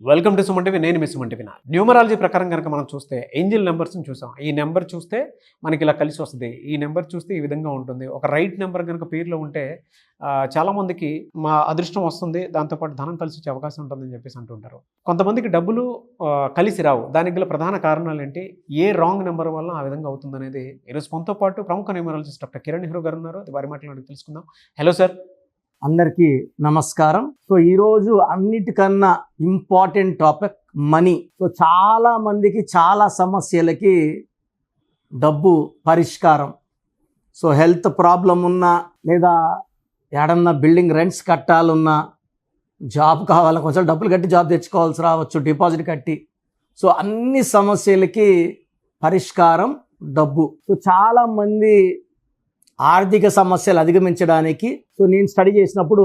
Welcome to Suman TV. నేను మీ Suman TV. Numerology ప్రకారం కనుక మనం చూస్తే ఏంజిల్ నెంబర్స్ని చూసాం. ఈ నెంబర్ చూస్తే మనకి ఇలా కలిసి వస్తుంది, ఈ నెంబర్ చూస్తే ఈ విధంగా ఉంటుంది. ఒక రైట్ నెంబర్ కనుక పేరులో ఉంటే చాలామందికి మా అదృష్టం వస్తుంది, దాంతోపాటు ధనం కలిసి వచ్చే అవకాశం ఉంటుందని చెప్పేసి అంటుంటారు. కొంతమందికి డబ్బులు కలిసి రావు. దానికి గల ప్రధాన కారణాలు ఏంటి, ఏ రాంగ్ నెంబర్ వల్ల ఆ విధంగా అవుతుంది అనేది ఈరోజు మనతో పాటు ప్రముఖ న్యూమరాలజిస్ట్ డాక్టర్ కిరణ్ నెహ్రూ గారు ఉన్నారు. వారి మాటలు తెలుసుకుందాం. Hello sir. అందరికీ నమస్కారం. సో ఈరోజు అన్నిటికన్నా ఇంపార్టెంట్ టాపిక్ మనీ. సో చాలా మందికి చాలా సమస్యలకి డబ్బు పరిష్కారం. సో హెల్త్ ప్రాబ్లం ఉన్నా, లేదా ఏడన్నా బిల్డింగ్ రెంట్స్ కట్టాలన్నా, జాబ్ కావాలని కొంచెం డబ్బులు కట్టి జాబ్ తెచ్చుకోవాల్సి రావచ్చు, డిపాజిట్ కట్టి. సో అన్ని సమస్యలకి పరిష్కారం డబ్బు. సో చాలామంది ఆర్థిక సమస్యలు అధిగమించడానికి, సో నేను స్టడీ చేసినప్పుడు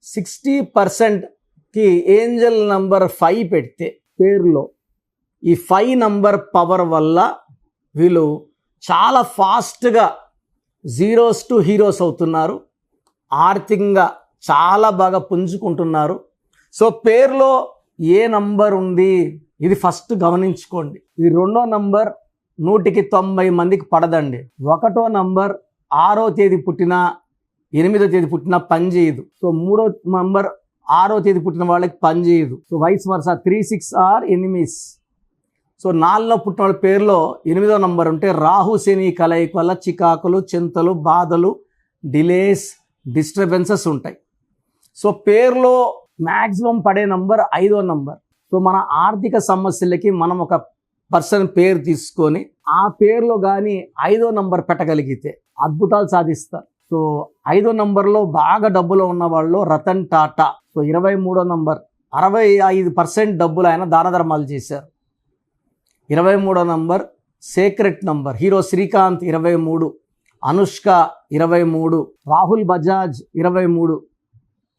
60%కి ఏంజల్ నంబర్ 5 పెడితే పేరులో, ఈ 5 నంబర్ పవర్ వల్ల వీళ్ళు చాలా ఫాస్ట్గా జీరోస్ టు హీరోస్ అవుతున్నారు, ఆర్థికంగా చాలా బాగా పుంజుకుంటున్నారు. సో పేరులో ఏ నంబర్ ఉంది ఇది ఫస్ట్ గమనించుకోండి. ఈ రెండో నంబర్ 100కి 90 మందికి పడదండి. ఒకటో నంబర్ 6వ తేదీ పుట్టిన 8వ తేదీ పుట్టిన పనిచేయదు. సో 3వ నంబర్ 6వ తేదీ పుట్టిన వాళ్ళకి పనిచేయదు. So vice versa 3, 6 are enemies. So 4లో పుట్టిన వాళ్ళ పేరులో 8వ నంబర్ ఉంటే రాహు శని కలయిక వల్ల చికాకులు, చింతలు, బాధలు, డిలేస్, డిస్టర్బెన్సెస్ ఉంటాయి. సో పేరులో మ్యాక్సిమం పడే నంబర్ 5వ నంబర్. సో మన ఆర్థిక సమస్యలకి మనం ఒక పర్సన్ పేరు తీసుకొని ఆ పేరులో కానీ 5వ నంబర్ పెట్టగలిగితే అద్భుతాలు సాధిస్తారు. సో 5వ నంబర్లో బాగా డబ్బులో ఉన్న వాళ్ళు రతన్ టాటా. సో 23వ నంబర్ 65% డబ్బులు ఆయన దాన ధర్మాలు చేశారు. 23వ number secret number. Hero Srikanth 23, Anushka 23, Rahul Bajaj 23,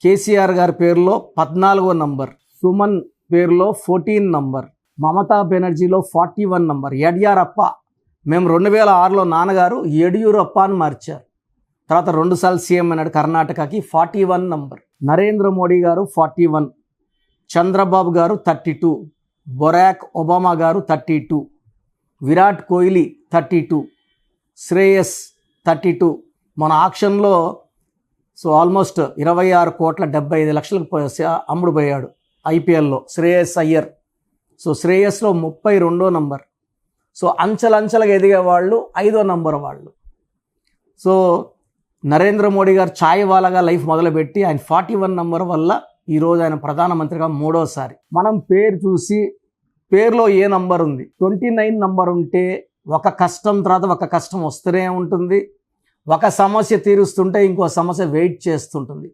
KCR గారి పేరులో 14వ నంబర్, సుమన్ పేరులో 14 నంబర్, మమతా బెనర్జీలో 41 నంబర్, యడ్యూరప్ప. మేము 2006లో నాన్నగారు యడ్యూరప్ప అని మార్చారు, తర్వాత 2 సార్లు సీఎం అన్నాడు కర్ణాటకకి, 41 నంబర్. నరేంద్ర మోడీ గారు 41, చంద్రబాబు గారు 32, బొరాక్ ఒబామా గారు 32, విరాట్ కోహ్లీ 32, శ్రేయస్ 32. మన ఆక్షన్లో సో ఆల్మోస్ట్ 26,75,00,000 అమ్ముడు పోయాడు ఐపీఎల్లో శ్రేయస్ అయ్యర్. సో శ్రేయస్లో 32వ నంబర్. సో అంచెలంచెలుగా ఎదిగే వాళ్ళు 5వ నంబర్ వాళ్ళు. సో నరేంద్ర మోడీ గారు ఛాయ్ వాలాగా లైఫ్ మొదలుపెట్టి ఆయన 41 నంబర్ వల్ల ఈరోజు ఆయన ప్రధానమంత్రిగా 3వసారి. మనం పేరు చూసి పేరులో ఏ నంబర్ ఉంది, 29 నంబర్ ఉంటే ఒక కష్టం తర్వాత ఒక కష్టం వస్తూనే ఉంటుంది, ఒక సమస్య తీరుస్తుంటే ఇంకో సమస్య వెయిట్ చేస్తుంటుంది.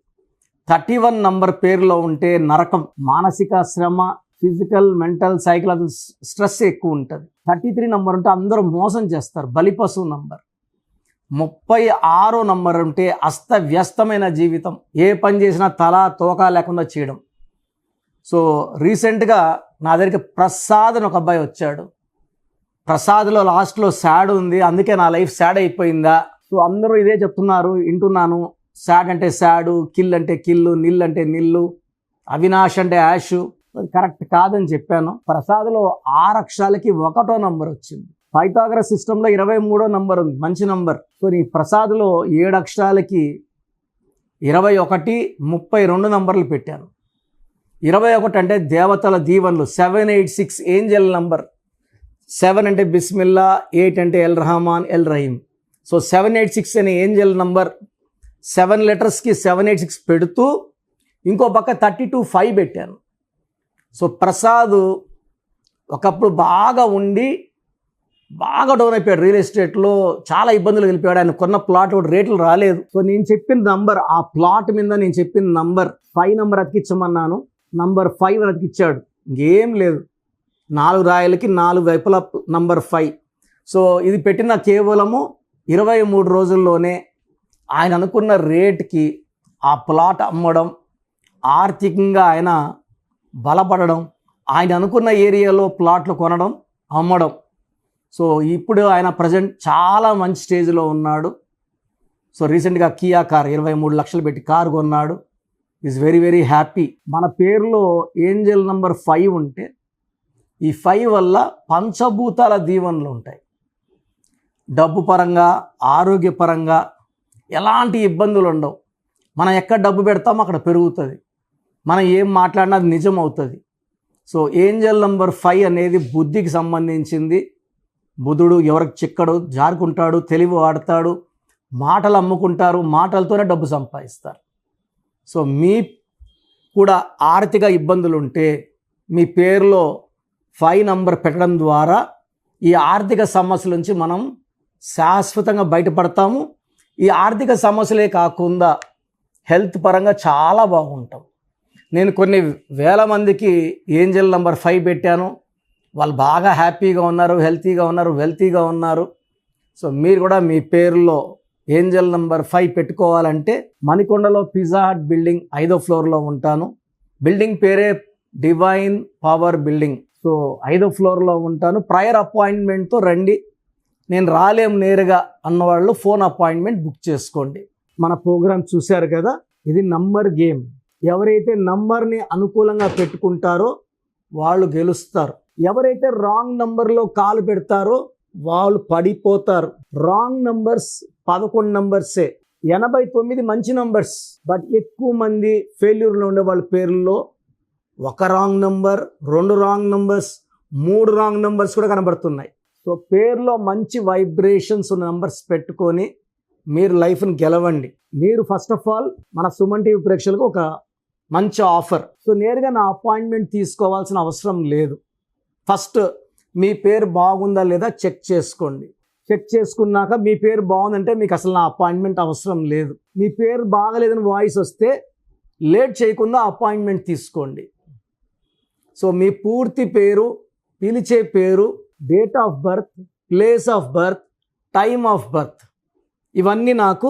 31 నంబర్ పేరులో ఉంటే నరకం, మానసిక శ్రమ, ఫిజికల్, మెంటల్, సైకలాజికల్ స్ట్రెస్ ఎక్కువ ఉంటుంది. 33 నంబర్ ఉంటే అందరూ మోసం చేస్తారు, బలిపశువు నంబర్. 36వ నంబర్ ఉంటే అస్తవ్యస్తమైన జీవితం, ఏ పని చేసినా తల తోక లేకుండా చేయడం. సో రీసెంట్గా నా దగ్గరికి ప్రసాద్ అని ఒక అబ్బాయి వచ్చాడు. ప్రసాద్లో లాస్ట్లో శాడ్ ఉంది, అందుకే నా లైఫ్ శాడ్ అయిపోయిందా. సో అందరూ ఇదే చెప్తున్నారు, వింటున్నాను. శాడ్ అంటే శాడు, కిల్ అంటే కిల్లు, నిల్ అంటే నిల్లు, అవినాష్ అంటే యాషు. అది కరెక్ట్ కాదని చెప్పాను. ప్రసాద్లో 6 అక్షరాలకి 1వ నంబర్ వచ్చింది. పైథాగరస్ సిస్టంలో 23వ నంబర్ ఉంది, మంచి నంబర్. సో నీ ప్రసాద్లో 7 అక్షరాలకి 21, 32 నంబర్లు పెట్టాను. 21 అంటే దేవతల దీవెనలు, 786 ఏంజల్ నంబర్. 7 అంటే బిస్మిల్లా, 8 అంటే L Rahman, L Rahim. So 786 అనే ఏంజల్ నంబర్ 7 లెటర్స్కి 786 పెడుతూ ఇంకో పక్క 32, 5 పెట్టాను. సో ప్రసాద్ ఒకప్పుడు బాగా ఉండి బాగా డౌన్ అయిపోయాడు, రియల్ ఎస్టేట్లో చాలా ఇబ్బందులు వెళ్ళిపోయాడు. ఆయన కొన్న ప్లాట్ కూడా రేట్లు రాలేదు. సో నేను చెప్పిన నంబర్, ఆ ప్లాట్ మీద నేను చెప్పిన నంబర్ 5 నంబర్ అతికించమన్నాను, నంబర్ 5 అని అతికిచ్చాడు. ఇంకేం లేదు, 4 రాయలకి 4 వైపుల నంబర్ 5. సో ఇది పెట్టిన కేవలము 23 రోజుల్లోనే ఆయన అనుకున్న రేట్కి ఆ ప్లాట్ అమ్మడం, ఆర్థికంగా ఆయన బలపడడం, ఆయన అనుకున్న ఏరియాలో ప్లాట్లు కొనడం, అమ్మడం. సో ఇప్పుడు ఆయన ప్రజెంట్ చాలా మంచి స్టేజ్లో ఉన్నాడు. సో రీసెంట్గా కియా కార్ 23 లక్షలు పెట్టి కారు కొన్నాడు. Is very very happy. మన పేరులో ఏంజల్ నంబర్ 5 ఉంటే ఈ 5 వల్ల పంచభూతాల దీవెనలు ఉంటాయి. డబ్బు పరంగా, ఆరోగ్యపరంగా ఎలాంటి ఇబ్బందులు ఉండవు. మనం ఎక్కడ డబ్బు పెడతామో అక్కడ పెరుగుతుంది. మనం ఏం మాట్లాడినా అది నిజం అవుతుంది. సో ఏంజల్ నంబర్ 5 అనేది బుద్ధికి సంబంధించింది. బుధుడు ఎవరికి చిక్కడు, జారుకుంటాడు, తెలివి వాడతాడు, మాటలు అమ్ముకుంటారు, మాటలతోనే డబ్బు సంపాదిస్తారు. సో మీ కూడా ఆర్థిక ఇబ్బందులు ఉంటే మీ పేరులో 5 నంబర్ పెట్టడం ద్వారా ఈ ఆర్థిక సమస్యల నుంచి మనం శాశ్వతంగా బయటపడతాము. ఈ ఆర్థిక సమస్యలే కాకుండా హెల్త్ పరంగా చాలా బాగుంటాం. నేను కొన్ని వేల మందికి ఏంజల్ నంబర్ 5 పెట్టాను. వాళ్ళు బాగా హ్యాపీగా ఉన్నారు, హెల్తీగా ఉన్నారు, వెల్తీగా ఉన్నారు. సో మీరు కూడా మీ పేరులో ఏంజల్ నంబర్ 5 పెట్టుకోవాలంటే మణికొండలో పిజ్జా హట్ బిల్డింగ్ 5వ ఫ్లోర్లో ఉంటాను. బిల్డింగ్ పేరే డివైన్ పవర్ బిల్డింగ్. సో 5వ ఫ్లోర్లో ఉంటాను. ప్రయర్ అపాయింట్మెంట్తో రండి. నేను రాలేం నేరుగా అన్నవాళ్ళు ఫోన్ అపాయింట్మెంట్ బుక్ చేసుకోండి. మన ప్రోగ్రామ్ చూశారు కదా, ఇది నంబర్ గేమ్. ఎవరైతే నంబర్ని అనుకూలంగా పెట్టుకుంటారో వాళ్ళు గెలుస్తారు. ఎవరైతే రాంగ్ నంబర్లో కాలు పెడతారో వాళ్ళు పడిపోతారు. రాంగ్ నంబర్స్ 11 నంబర్సే, 89 మంచి నంబర్స్. బట్ ఎక్కువ మంది ఫెయిల్యూర్లో ఉండే వాళ్ళ పేర్లలో 1 wrong number, 2 wrong numbers, 3 wrong numbers కూడా కనబడుతున్నాయి. సో పేరులో మంచి వైబ్రేషన్స్ ఉన్న నంబర్స్ పెట్టుకొని మీరు లైఫ్ని గెలవండి. మీరు ఫస్ట్ ఆఫ్ ఆల్ మన సుమన్ టీవీ ప్రేక్షకులకు ఒక మంచి ఆఫర్. సో నేరుగా నా అపాయింట్మెంట్ తీసుకోవాల్సిన అవసరం లేదు. ఫస్ట్ మీ పేరు బాగుందా లేదా చెక్ చేసుకోండి. చెక్ చేసుకున్నాక మీ పేరు బాగుందంటే మీకు అసలు నా అపాయింట్మెంట్ అవసరం లేదు. మీ పేరు బాగలేదని వాయిస్ వస్తే లేట్ చేయకుండా అపాయింట్మెంట్ తీసుకోండి. సో మీ పూర్తి పేరు, పిలిచే పేరు, date of birth, place of birth, time of birth, ఇవన్నీ నాకు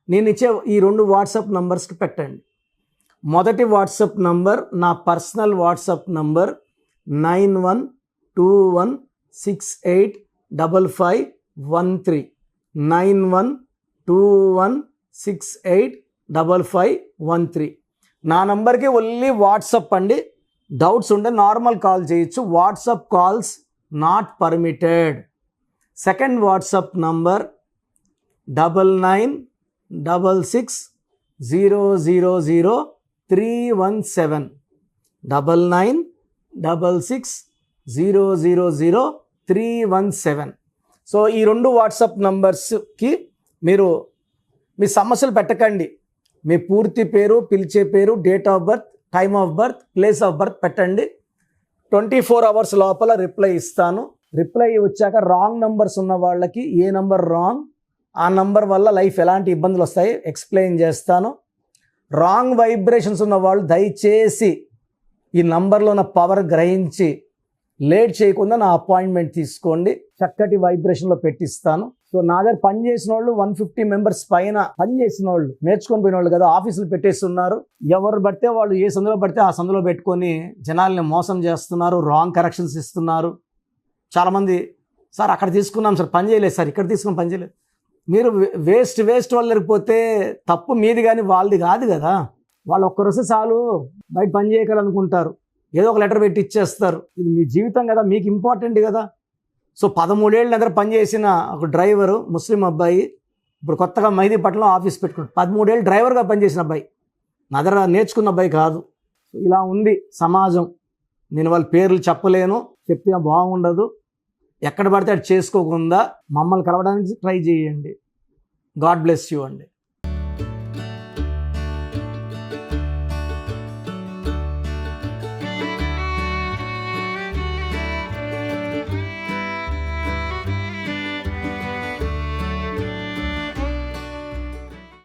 నేను ఇచ్చే ఈ 2 వాట్సాప్ నంబర్స్కి పెట్టండి. మొదటి వాట్సాప్ నంబర్ నా పర్సనల్ వాట్సాప్ నంబర్ 9121685513 9121685513. నా నంబర్కి ఓన్లీ వాట్సాప్ అండి. డౌట్స్ ఉంటే నార్మల్ కాల్ చేయొచ్చు. WhatsApp calls not permitted. Second WhatsApp number 9966000317 9966000317. So ఈ 2 వాట్సాప్ నంబర్స్కి మీరు మీ సమస్యలు పెట్టకండి. మీ పూర్తి పేరు, పిలిచే పేరు, date of birth, time of birth, place of birth పెట్టండి. 24 అవర్స్ లోపల రిప్లై ఇస్తాను. రిప్లై వచ్చాక రాంగ్ నంబర్స్ ఉన్న వాళ్ళకి ఏ నంబర్ రాంగ్, ఆ నంబర్ వల్ల లైఫ్ ఎలాంటి ఇబ్బందులు వస్తాయి ఎక్స్ప్లెయిన్ చేస్తాను. రాంగ్ వైబ్రేషన్స్ ఉన్న వాళ్ళు దయచేసి ఈ నంబర్లో ఉన్న పవర్ గ్రహించి లేట్ చేయకుండా నా అపాయింట్మెంట్ తీసుకోండి. చక్కటి వైబ్రేషన్లో పెట్టిస్తాను. సో నా దగ్గర పనిచేసిన వాళ్ళు 150 మెంబర్స్ పైన పనిచేసిన వాళ్ళు, నేర్చుకొని పోయిన వాళ్ళు కదా, ఆఫీసులు పెట్టేస్తున్నారు. ఎవరు పడితే వాళ్ళు ఏ సందులో పడితే ఆ సందులో పెట్టుకొని జనాల్ని మోసం చేస్తున్నారు, రాంగ్ కరెక్షన్స్ ఇస్తున్నారు. చాలామంది సార్ అక్కడ తీసుకున్నాం సార్ పని చేయలేదు, సార్ ఇక్కడ తీసుకుని పని చేయలేదు. మీరు వేస్ట్ వాళ్ళకి పోతే తప్పు మీది కానీ వాళ్ళది కాదు కదా. వాళ్ళు ఒక్కరోజు చాలు బయట పని చేయగలనుకుంటారు, ఏదో ఒక లెటర్ పెట్టి ఇచ్చేస్తారు. ఇది మీ జీవితం కదా, మీకు ఇంపార్టెంట్ కదా. సో 13 ఏళ్ళ దగ్గర పనిచేసిన ఒక డ్రైవరు, ముస్లిం అబ్బాయి, ఇప్పుడు కొత్తగా మైదీపట్నంలో ఆఫీస్ పెట్టుకున్నాడు. 13 ఏళ్ళు డ్రైవర్గా పనిచేసిన అబ్బాయి, నా దగ్గర నేర్చుకున్న అబ్బాయి కాదు. ఇలా ఉంది సమాజం. నేను వాళ్ళ పేర్లు చెప్పలేను, చెప్తే బాగుండదు. ఎక్కడ పడితే అది చేసుకోకుండా మమ్మల్ని కలవడానికి ట్రై చేయండి. గాడ్ బ్లెస్ యూ అండి.